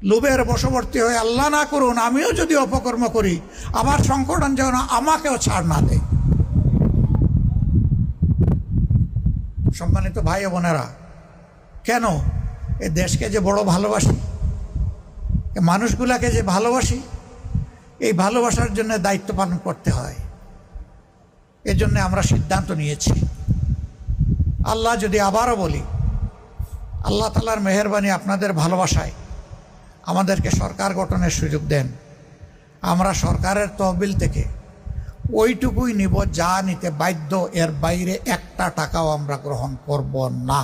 লোভের বশবর্তী হয়ে আল্লাহ না করুন আমিও যদি অপকর্ম করি আমার সংকটন যেন আমাকেও ছাড় না দেয়। সম্মানিত ভাই ও বোনেরা, কেন এ দেশকে যে বড় ভালোবাসি, এ মানুষগুলাকে যে ভালোবাসি, এই ভালোবাসার জন্য দায়িত্ব পালন করতে হয়। এজন্য আমরা সিদ্ধান্ত নিয়েছি, আল্লাহ যদি আবারও বলি, আল্লাহ তাআলার মেহেরবানি আপনাদের ভালোবাসায় আমাদেরকে সরকার গঠনের সুযোগ দেন, আমরা সরকারের তহবিল থেকে ওইটুকুই নিব যা নিতে বাধ্য, এর বাইরে একটা টাকাও আমরা গ্রহণ করব না।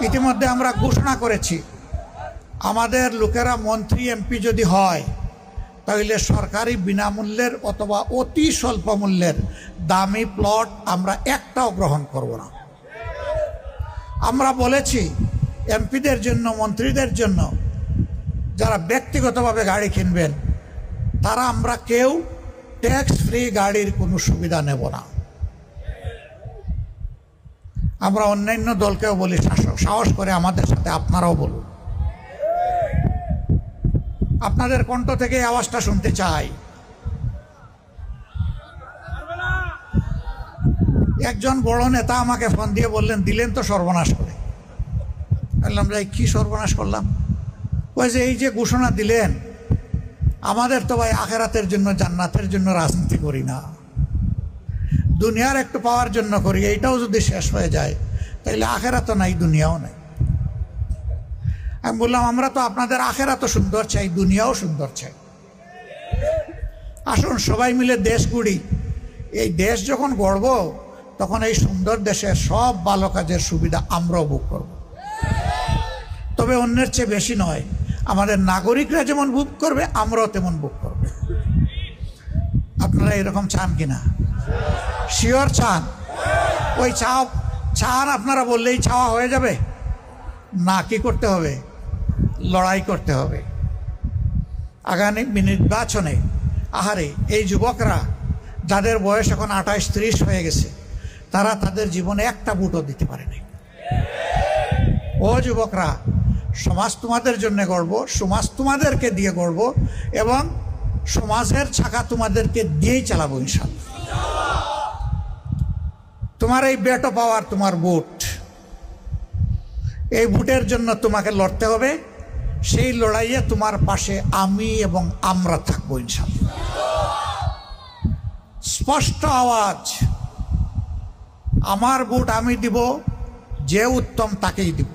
ইতিমধ্যে আমরা ঘোষণা করেছি, আমাদের লোকেরা মন্ত্রী এমপি যদি হয় তাহলে সরকারি বিনামূল্যের অথবা অতি স্বল্প মূল্যের দামি প্লট আমরা একটাও গ্রহণ করব না। আমরা বলেছি এমপিদের জন্য, মন্ত্রীদের জন্য যারা ব্যক্তিগতভাবে গাড়ি কিনবেন তারা আমরা কেউ ট্যাক্স ফ্রি গাড়ির কোনো সুবিধা নেব না। আমরা অন্যান্য দলকেও বলি, সাহস করে আমাদের সাথে আপনারাও বলুন। আপনাদের কণ্ঠ থেকে আওয়াজটা শুনতে চাই। একজন বড় নেতা আমাকে ফোন দিয়ে বললেন, দিলেন তো সর্বনাশ করে। বললাম, ভাই কি সর্বনাশ করলাম? ওই যে এই যে ঘোষণা দিলেন, আমাদের তো ভাই আখেরাতের জন্য, জান্নাতের জন্য রাজনীতি করি না, দুনিয়ার একটু পাওয়ার জন্য করি। এইটাও যদি শেষ হয়ে যায় তাহলে আখেরাতও নাই, দুনিয়াও নাই। আমি বললাম, আমরা তো আপনাদের আখেরাতও সুন্দর চাই, দুনিয়াও সুন্দর চাই। আসুন সবাই মিলে দেশ গড়ি। এই দেশ যখন গড়ব তখন এই সুন্দর দেশের সব ভালো কাজের সুবিধা আমরাও ভোগ করব। তবে অন্যের চেয়ে বেশি নয়, আমাদের নাগরিকরা যেমন ভোগ করবে আমরাও তেমন ভোগ করব। আপনারা এরকম চান কিনা? শিওর চান? ওই চান আপনারা বললেই চাওয়া হয়ে যাবে না? কি করতে হবে? লড়াই করতে হবে। আগামী নির্বাচনে আহারে এই যুবকরা যাদের বয়স এখন 28-30 হয়ে গেছে, তারা তাদের জীবনে একটা ভোটও দিতে পারেনি। ও যুবকরা, সমাজ তোমাদের জন্য গড়ব, সমাজ তোমাদেরকে দিয়ে গড়ব এবং সমাজের চাকা তোমাদেরকে দিয়েই চালাবো ইনশাআল্লাহ। তোমার এই বেটো পাওয়ার তোমার ভোট, এই ভোটের জন্য তোমাকে লড়তে হবে। সেই লড়াইয়ে তোমার পাশে আমি এবং আমরা থাকবো ইনশাআল্লাহ। স্পষ্ট আওয়াজ, আমার ভোট আমি দিব, যে উত্তম তাকেই দিব।